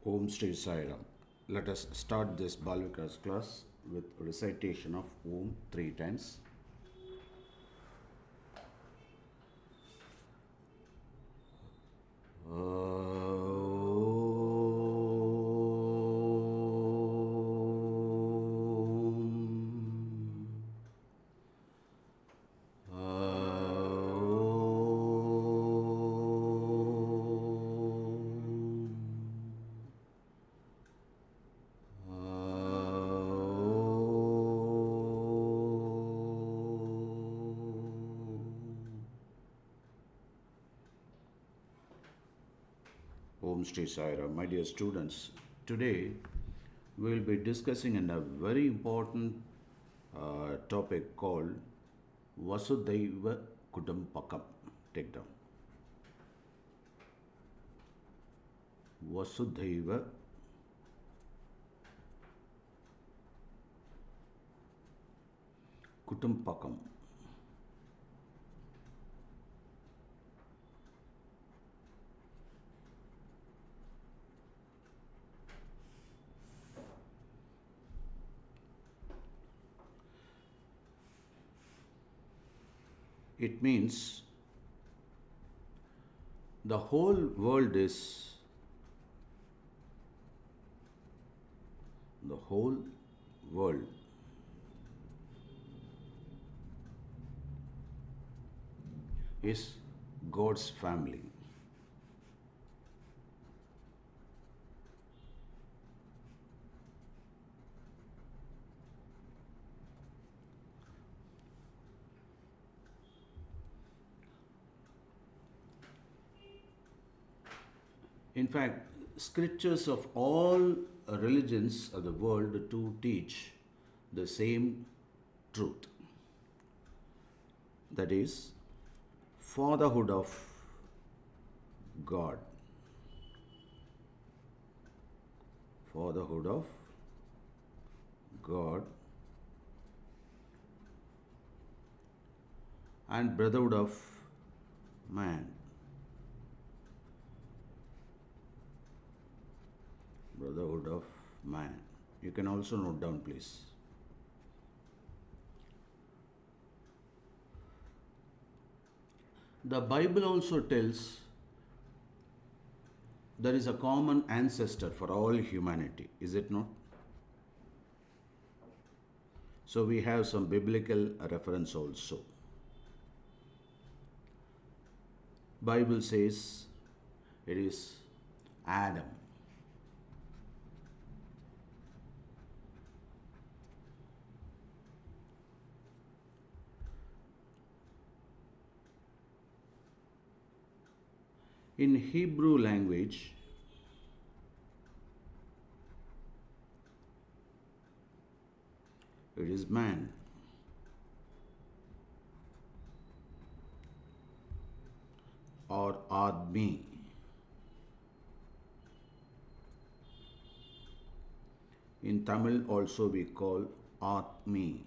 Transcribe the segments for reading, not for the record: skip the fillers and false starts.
Om Shri Sairam. Let us start this Balvikas class with recitation of Om three times. Om Shri Sairam. My dear students, today we will be discussing a very important topic called Vasudhaiva Kudumpakam. Take down. Vasudhaiva Kudumpakam. It means the whole world is God's family. In fact, scriptures of all religions of the world to teach the same truth. That is, fatherhood of God. Fatherhood of God and brotherhood of man. Brotherhood of man. You can also note down, please. The Bible also tells there is a common ancestor for all humanity, is it not? So we have some biblical reference also. Bible says it is Adam. In Hebrew language, it is man. Or Admi. In Tamil also we call Atmi.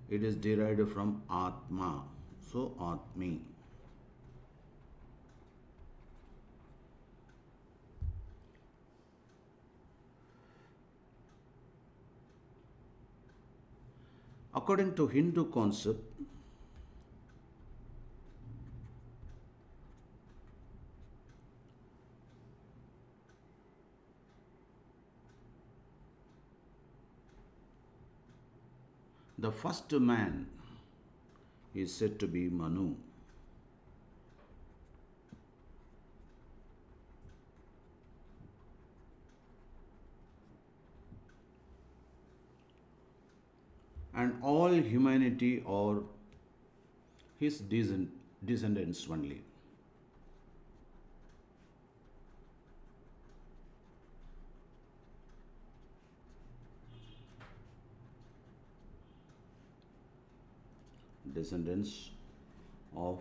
It is derived from Atma. So Atmi. According to Hindu concept, the first man is said to be Manu. And all humanity are his descendants only. Descendants of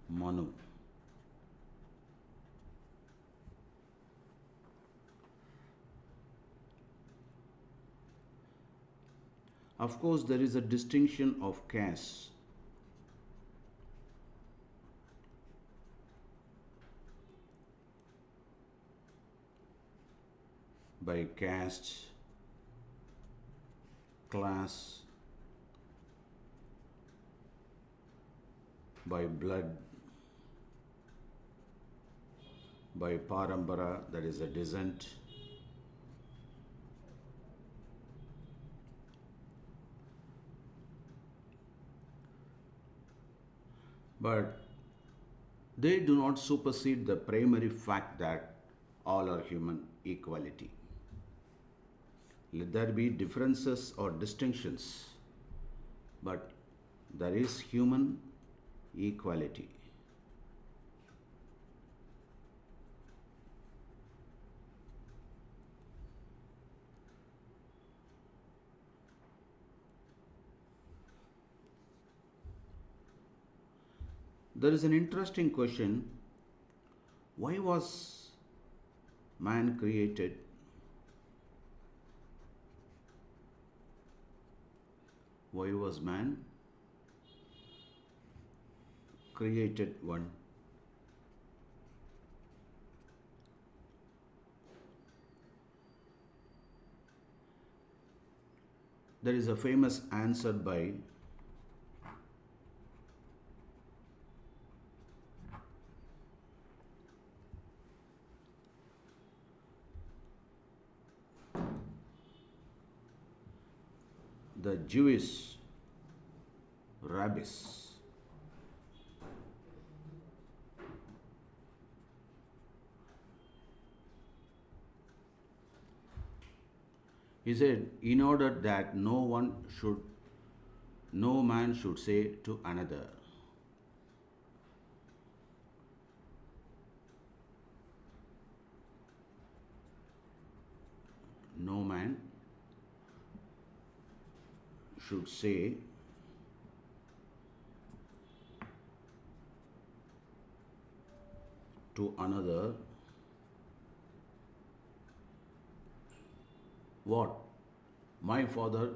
Manu. Of course, there is a distinction of caste. by caste, class, by blood, by parambara, that is a descent, but they do not supersede the primary fact that all are human equality. Let there be differences or distinctions, but there is human equality. There is an interesting question: why was man created? Why was man created one? There is a famous answer by the Jewish rabbis. He said, in order that no man should say to another, no man should say to another what? My father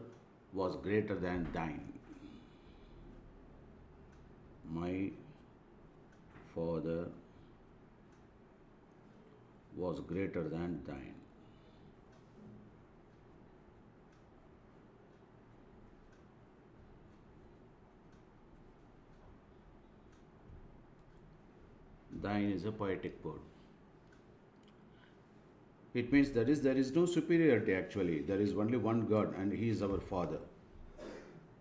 was greater than thine. My father was greater than thine. Thine is a poetic word. It means there is no superiority actually. There is only one God and He is our Father.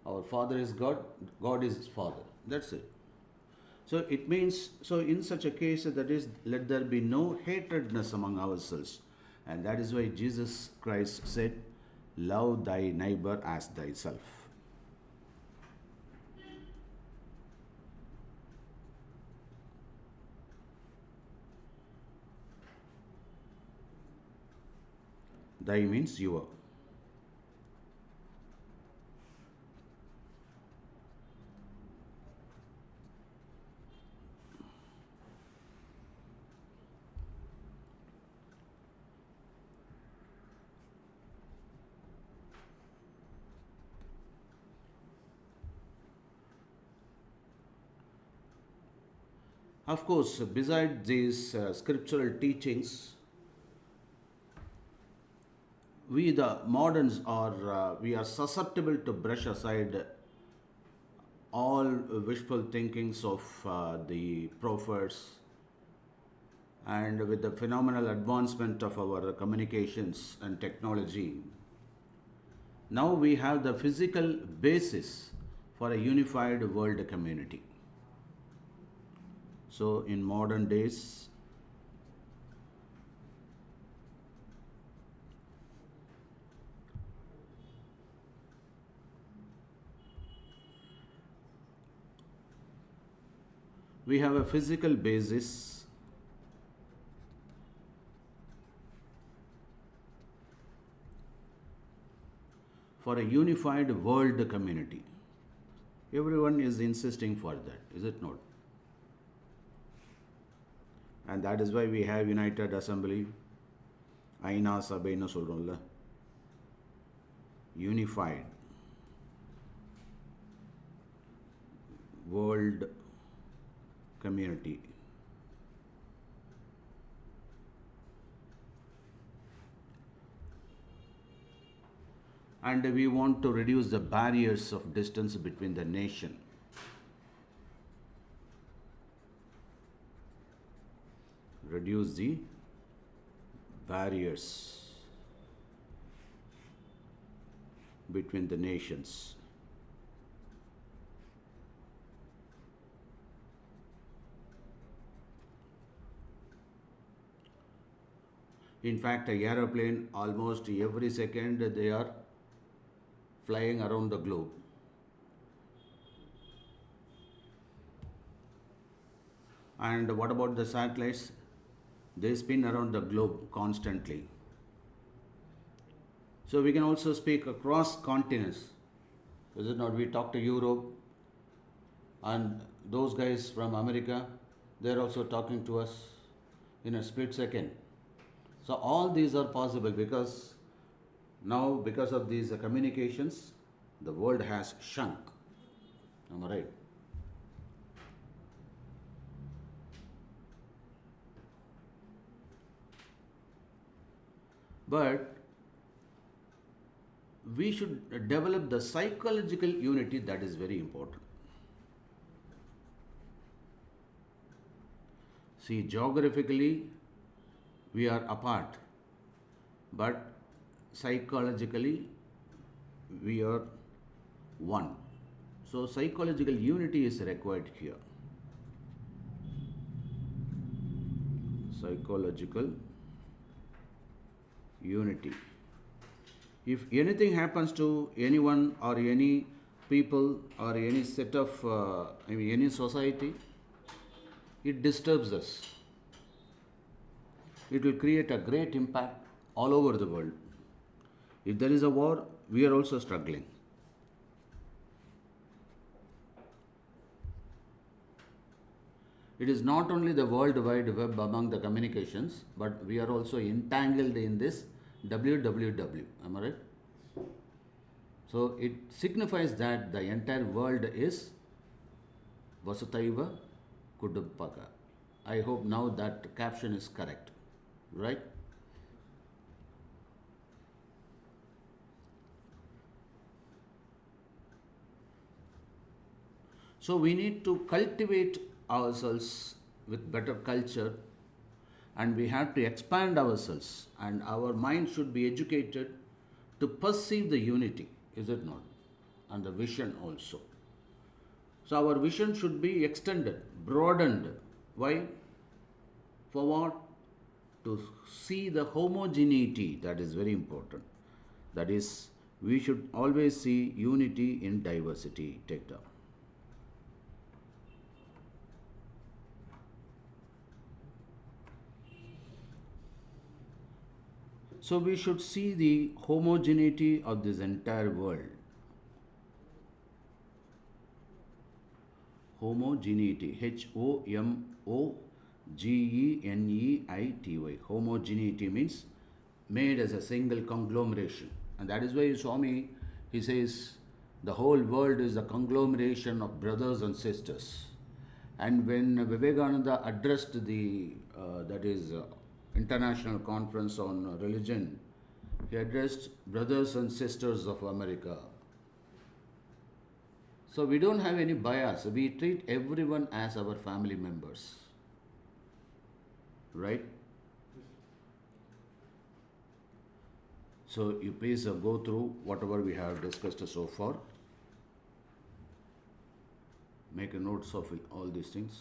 Our Father is God, God is Father. That's it. So it means, so in such a case, that is, let there be no hatredness among ourselves. And that is why Jesus Christ said, love thy neighbor as thyself. Thy means your. Of course, besides these scriptural teachings, we the moderns we are susceptible to brush aside all wishful thinkings of the prophets, and with the phenomenal advancement of our communications and technology, now we have the physical basis for a unified world community. So in modern days, we have a physical basis for a unified world community. Everyone is insisting for that, is it not? And that is why we have United Assembly, Aina Sabaina Solrolla, unified world community. and we want to reduce the barriers of distance between the nation. Reduce the barriers between the nations. In fact, an aeroplane almost every second they are flying around the globe. And what about the satellites? They spin around the globe constantly. So we can also speak across continents. Is it not? We talk to Europe, and those guys from America, they're also talking to us in a split second. So all these are possible because now, because of these communications, the world has shrunk. Am I right? But we should develop the psychological unity, that is very important. See, geographically, we are apart, but psychologically, we are one. So, psychological unity is required here. Psychological unity. If anything happens to anyone or any people or any set of, any society, it disturbs us. It will create a great impact all over the world. If there is a war, we are also struggling. It is not only the World Wide Web among the communications, but we are also entangled in this www. Am I right? So it signifies that the entire world is Vasudhaiva Kudumpakam. I hope now that caption is correct, right? So we need to cultivate ourselves with better culture, and we have to expand ourselves, and our mind should be educated to perceive the unity, is it not? And the vision also. So our vision should be extended, broadened. Why? For what? To see the homogeneity, that is very important. That is, we should always see unity in diversity. Take down. So we should see the homogeneity of this entire world. Homogeneity, Homogeneity. Homogeneity means made as a single conglomeration. And that is why Swami, he says, the whole world is a conglomeration of brothers and sisters. And when Vivekananda addressed the, International Conference on Religion, he addressed brothers and sisters of America. So we don't have any bias. We treat everyone as our family members. Right? So you please go through whatever we have discussed so far. Make a notes of it, all these things.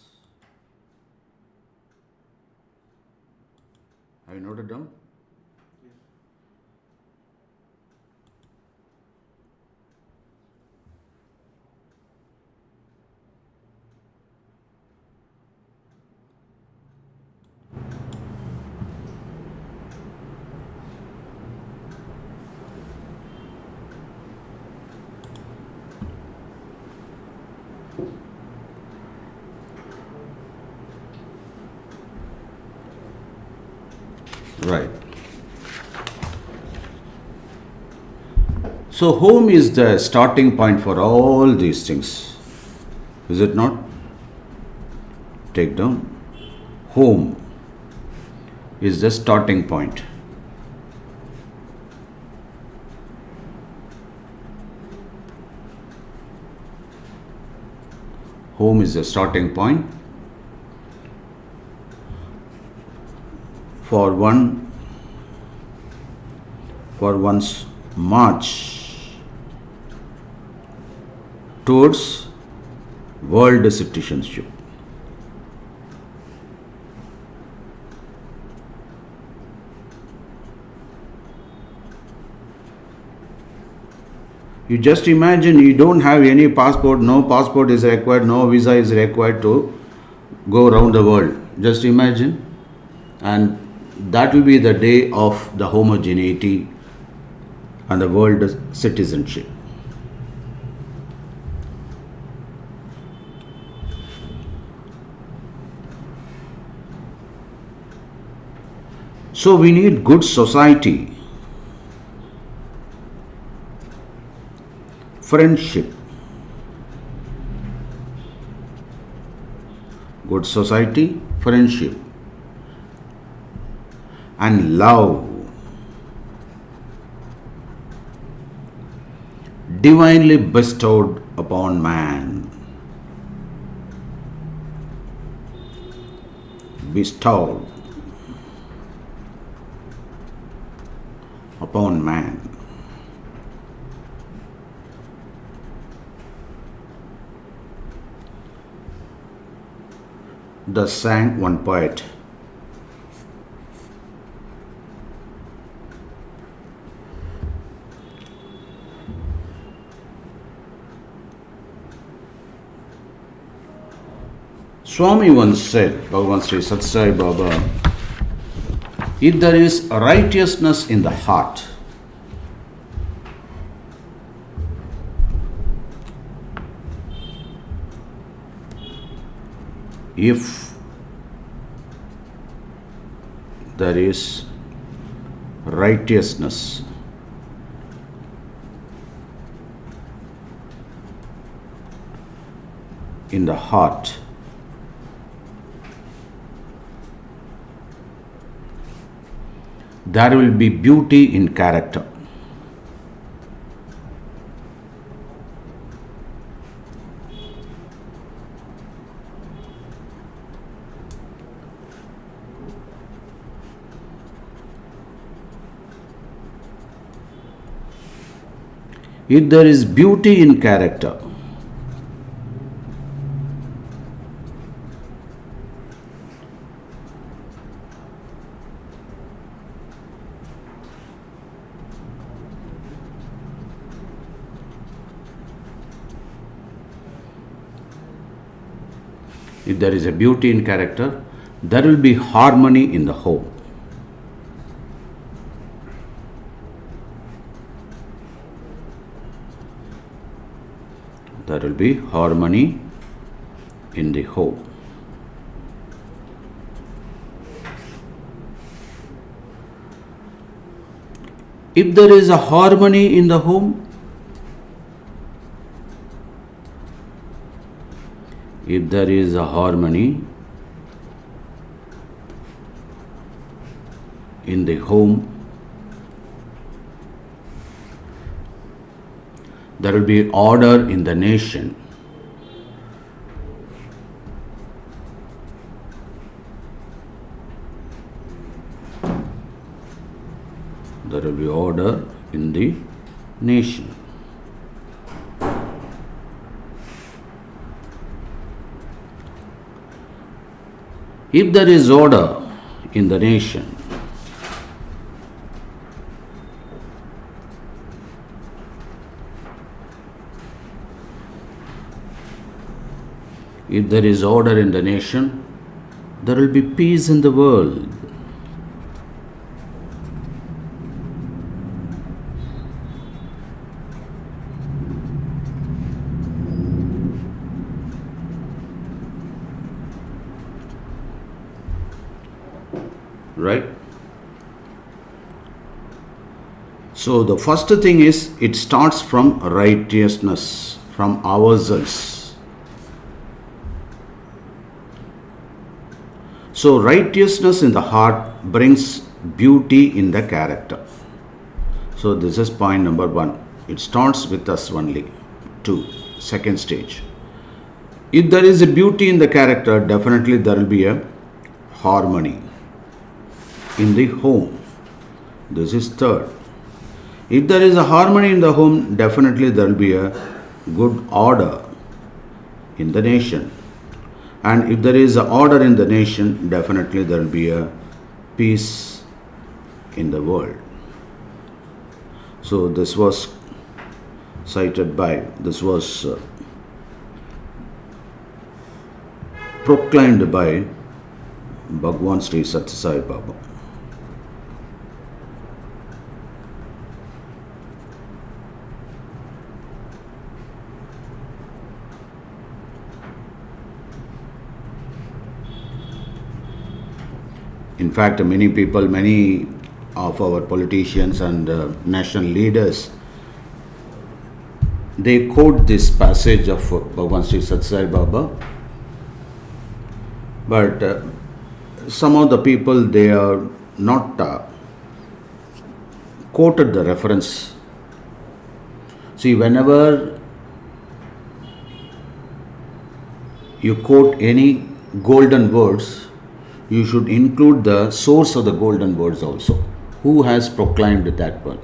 Have you noted down? Right. So home is the starting point for all these things. Is it not? Take down. Home is the starting point. Home is the starting point. For one's march towards world citizenship. You just imagine you don't have any passport, no passport is required, no visa is required to go around the world. Just imagine. And that will be the day of the homogeneity and the world citizenship. So we need good society, friendship, good society, friendship, and love, divinely bestowed upon man. Bestowed upon man. Thus sang one poet. Swami once said, Bhagavan Sri Sathya Sai Baba, if there is righteousness in the heart, if there is righteousness in the heart, there will be beauty in character. If there is beauty in character, if there is a beauty in character, there will be harmony in the home. There will be harmony in the home. If there is a harmony in the home, if there is a harmony in the home, there will be order in the nation. There will be order in the nation. If there is order in the nation, if there is order in the nation, there will be peace in the world. Right? So the first thing is, it starts from righteousness, from ourselves. So righteousness in the heart brings beauty in the character. So this is point number 1. It starts with us only. 2. Second stage. If there is a beauty in the character, definitely there will be a harmony in the home. This is third. If there is a harmony in the home, definitely there will be a good order in the nation. And if there is an order in the nation, definitely there will be a peace in the world. So this was proclaimed by Bhagwan Sri Sathya Sai Baba. In fact, many of our politicians and national leaders, they quote this passage of Bhagwan Sri Sathya Sai Baba. But some of the people, they are not quoted the reference. See, whenever you quote any golden words, you should include the source of the golden words also. Who has proclaimed that one?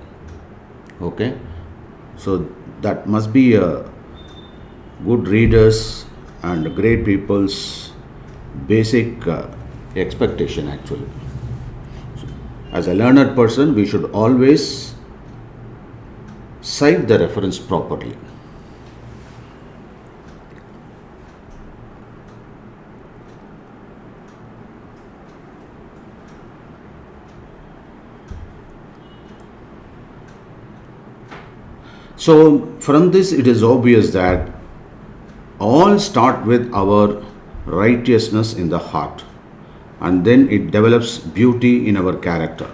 Okay? So that must be a good readers and great people's basic expectation actually. So, as a learned person, we should always cite the reference properly. So from this it is obvious that all start with our righteousness in the heart, and then it develops beauty in our character,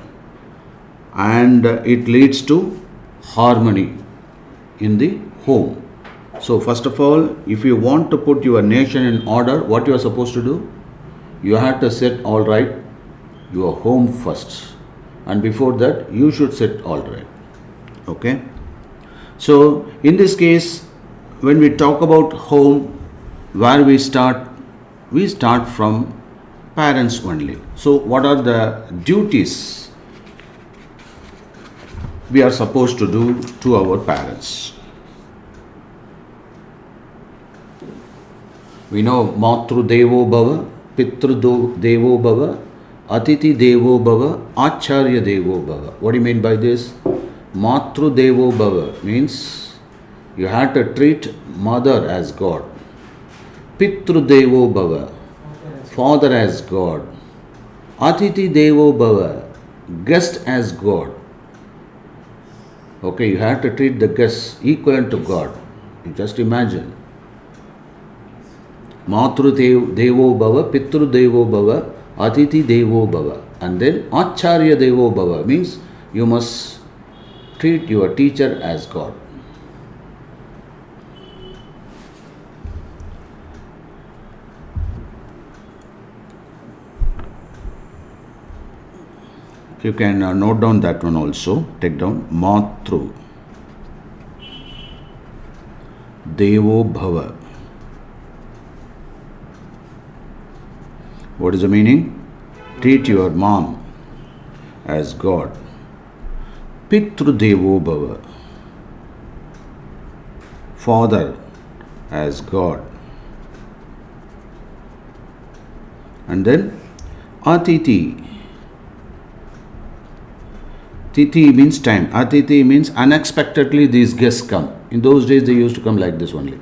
and it leads to harmony in the home. So first of all, if you want to put your nation in order, what you are supposed to do? You have to set all right your home first, and before that you should set all right. Okay? So in this case, when we talk about home, where we start from parents only. So what are the duties we are supposed to do to our parents? We know Matru Devo Bhava, Pitru Devo Bhava, Atiti Devo Bhava, Acharya Devo Bhava. What do you mean by this? Matru Devo Bhava means you have to treat mother as God. Pitru Devo Bhava, father as God. Atiti Devo Bhava, guest as God. Okay, you have to treat the guest equivalent to God. You just imagine. Matru Devo Bhava, Pitru Devo Bhava, Atiti Devo Bhava. And then Acharya Devo Bhava means you must treat your teacher as God. You can note down that one also. Take down Matru Devo Bhava. What is the meaning? Treat your mom as God. Pitru Devo Bhava, father as God. And then Atiti. Titi means time. Atiti means unexpectedly these guests come. In those days they used to come like this only.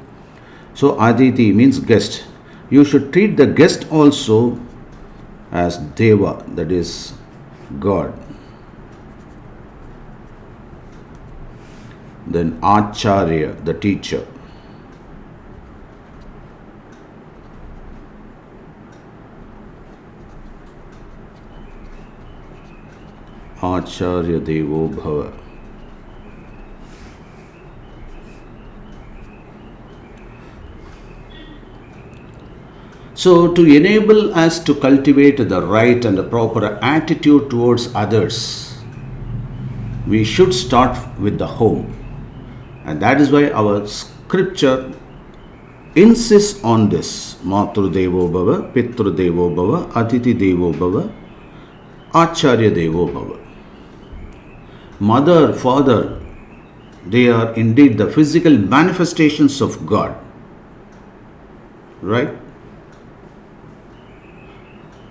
So Atiti means guest. You should treat the guest also as Deva, that is God. Then Acharya, the teacher. Acharya Devo Bhava. So, to enable us to cultivate the right and the proper attitude towards others, we should start with the home. And that is why our scripture insists on this. Matru Devo Bhava, Pitru Devo Bhava, Atiti Devo Bhava, Acharya Devo Bhava. Mother, father, they are indeed the physical manifestations of God. Right?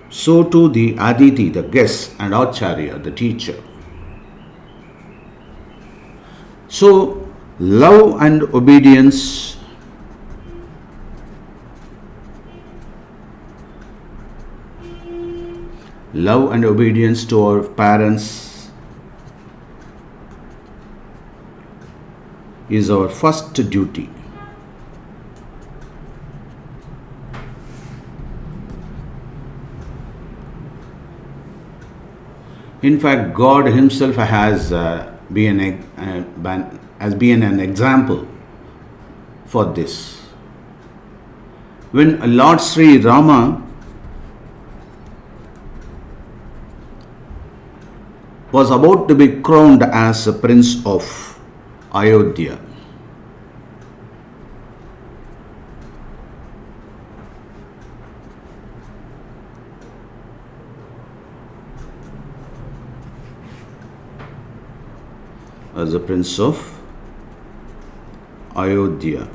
So too the Aditi, the guest, and Acharya, the teacher. So, love and obedience to our parents is our first duty. In fact, God Himself has been an example for this. When Lord Sri Rama was about to be crowned as a prince of Ayodhya, as a prince of Ayodhya.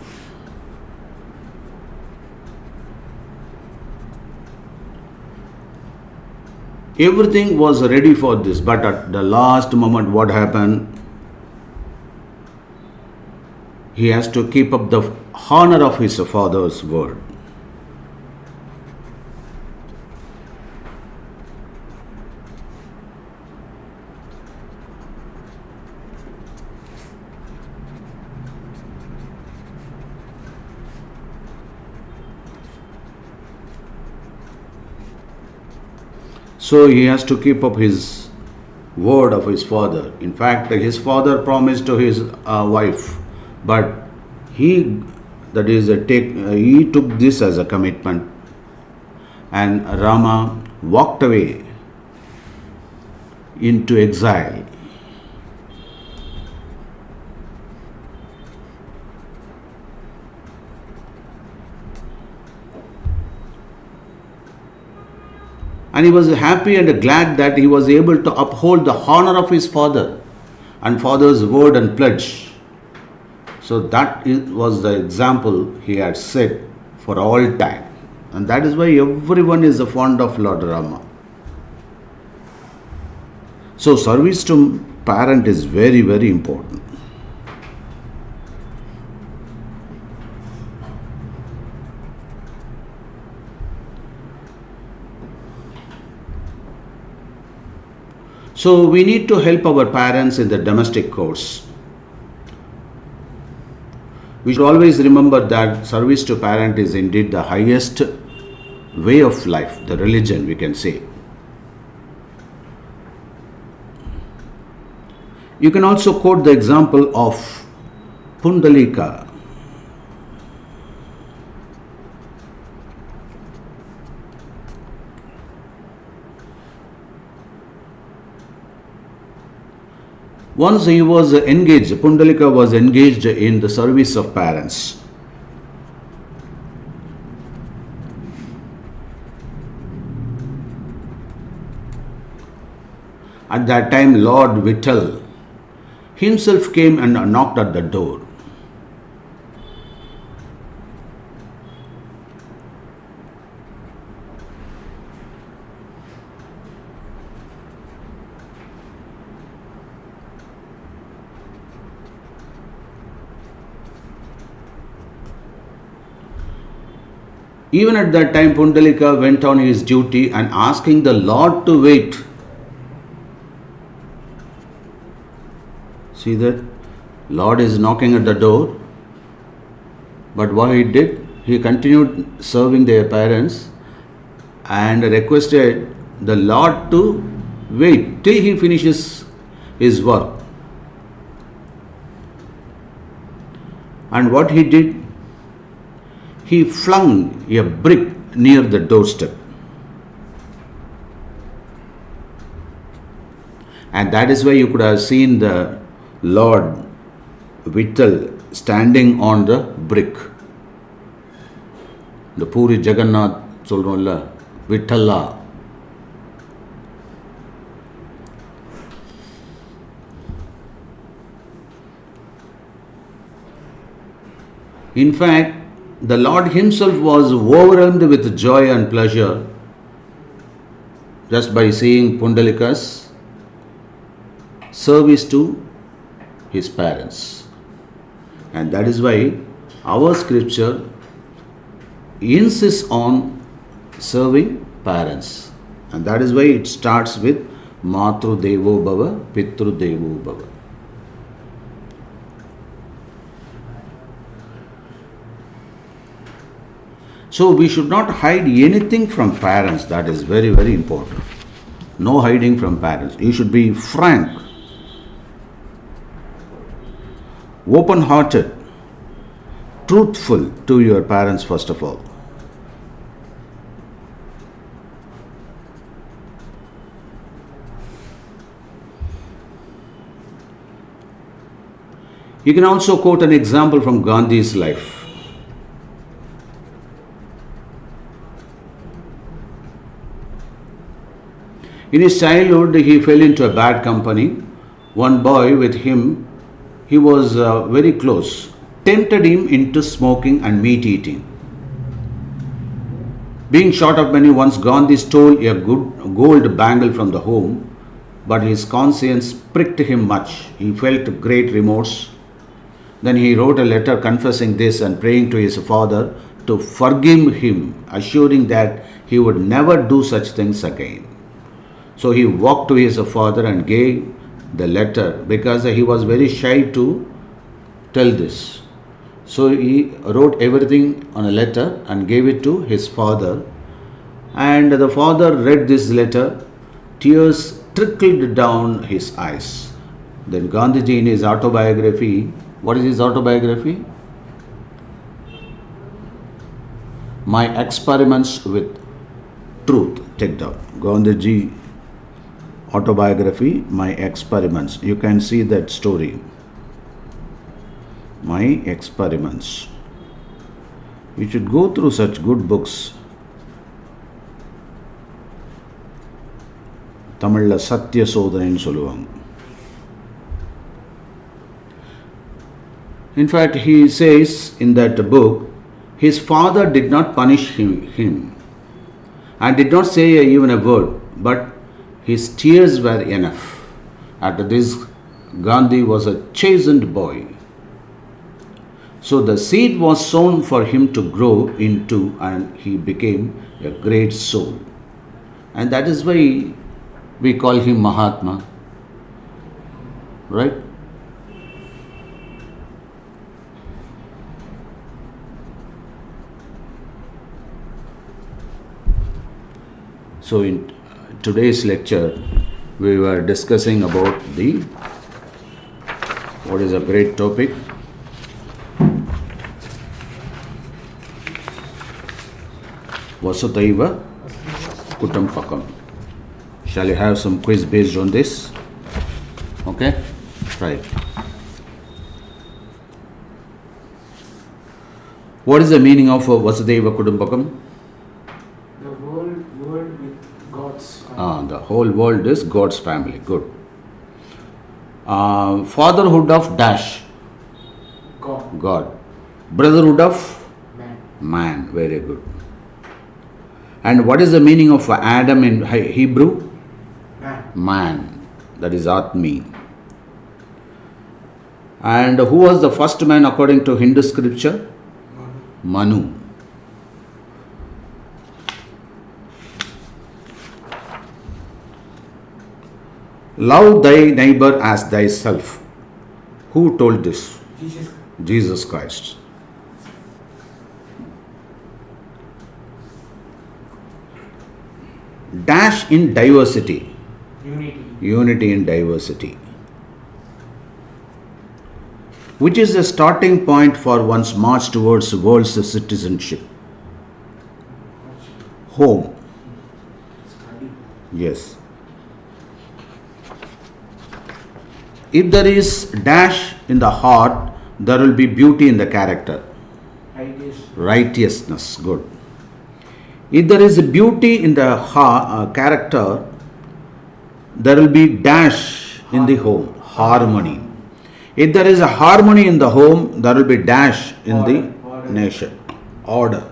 Everything was ready for this, but at the last moment, what happened? He has to keep up the honor of his father's word. So he has to keep up his word of his father. In fact, his father promised to his wife, but he took this as a commitment, and Rama walked away into exile. And he was happy and glad that he was able to uphold the honor of his father and father's word and pledge. So that was the example he had set for all time. And that is why everyone is fond of Lord Rama. So service to parent is very, very important. So we need to help our parents in the domestic course. We should always remember that service to parent is indeed the highest way of life, the religion we can say. You can also quote the example of Pundalika. Once he was engaged, Pundalika was engaged in the service of parents. At that time, Lord Vittal himself came and knocked at the door. Even at that time, Pundalika went on his duty and asking the Lord to wait. See that? Lord is knocking at the door. But what he did? He continued serving their parents and requested the Lord to wait till he finishes his work. And what he did? He flung a brick near the doorstep. And that is why you could have seen the Lord Vittal standing on the brick. இந்த பூரி ஜெகநாத் சொல்கிறோம்ல, விட்டல்லா. In fact, the Lord Himself was overwhelmed with joy and pleasure just by seeing Pundalika's service to his parents. And that is why our scripture insists on serving parents. And that is why it starts with Matru Devo Bhava, Pitru Devo Bhava. So we should not hide anything from parents. That is very, very important. No hiding from parents. You should be frank, open-hearted, truthful to your parents first of all. You can also quote an example from Gandhi's life. In his childhood, he fell into a bad company. One boy with him, he was very close, tempted him into smoking and meat eating. Being short of money, once Gandhi stole a good gold bangle from the home, but his conscience pricked him much. He felt great remorse. Then he wrote a letter confessing this and praying to his father to forgive him, assuring that he would never do such things again. So he walked to his father and gave the letter because he was very shy to tell this. So he wrote everything on a letter and gave it to his father. And the father read this letter. Tears trickled down his eyes. Then Gandhiji in his autobiography, what is his autobiography? My Experiments with Truth. Take down. Gandhiji autobiography, My Experiments. You can see that story. My Experiments. You should go through such good books. Tamilla Satya Sodhaninu solluvaanga. In fact, he says in that book, his father did not punish him and did not say even a word, but his tears were enough. After this, Gandhi was a chastened boy. So the seed was sown for him to grow into, and he became a great soul. And that is why we call him Mahatma. Right? So in today's lecture, we were discussing about what is a great topic? Vasudhaiva Kudumpakam. Shall you have some quiz based on this? Okay? Right. What is the meaning of Vasudhaiva Kudumpakam? The whole world is God's family. Good. Fatherhood of dash. God. Brotherhood of man. Very good. And what is the meaning of Adam in Hebrew? Man. That is Atmi. And who was the first man according to Hindu scripture? Manu. Love thy neighbor as thyself. Who told this? Jesus Christ. Dash in diversity. Unity in diversity. Which is the starting point for one's march towards world's citizenship? Home. Yes. If there is dash in the heart, there will be beauty in the character. Righteousness. Good. If there is a beauty in the character, there will be dash in the home, harmony. If there is a harmony in the home, there will be dash in the nation, order.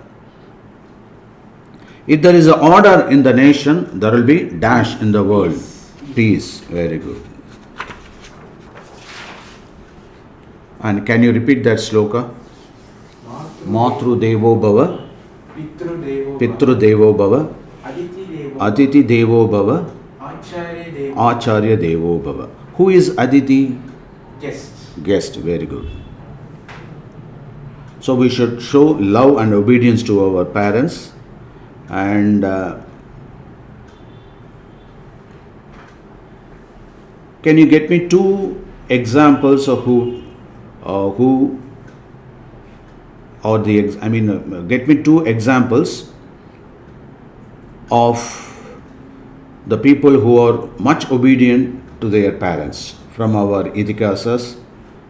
If there is an order in the nation, there will be dash in the world, peace. Very good. And can you repeat that sloka? Matru Devo Bhava, Pitru Devo Bhava, Aditi Devo Bhava, Acharya Devo Bhava. Who is Aditi? Guest. Very good. So we should show love and obedience to our parents. And can you get me 2 examples of get me 2 examples of the people who are much obedient to their parents from our itikasas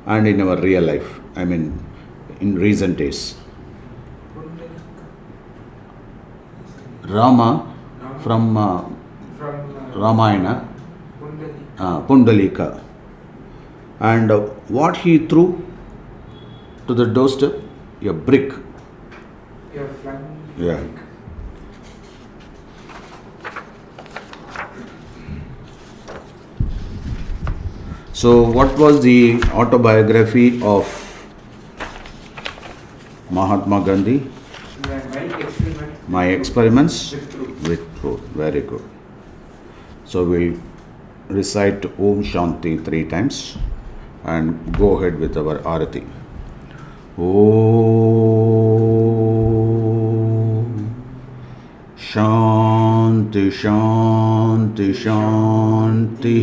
and in our real life, in recent days. Rama from Ramayana, Pundalika, and what he threw to the doorstep? A brick. Yeah. So, what was the autobiography of Mahatma Gandhi? My experiments with truth. Very good. So, we'll recite Om Shanti 3 times and go ahead with our Arati. Om Shanti Shanti Shanti.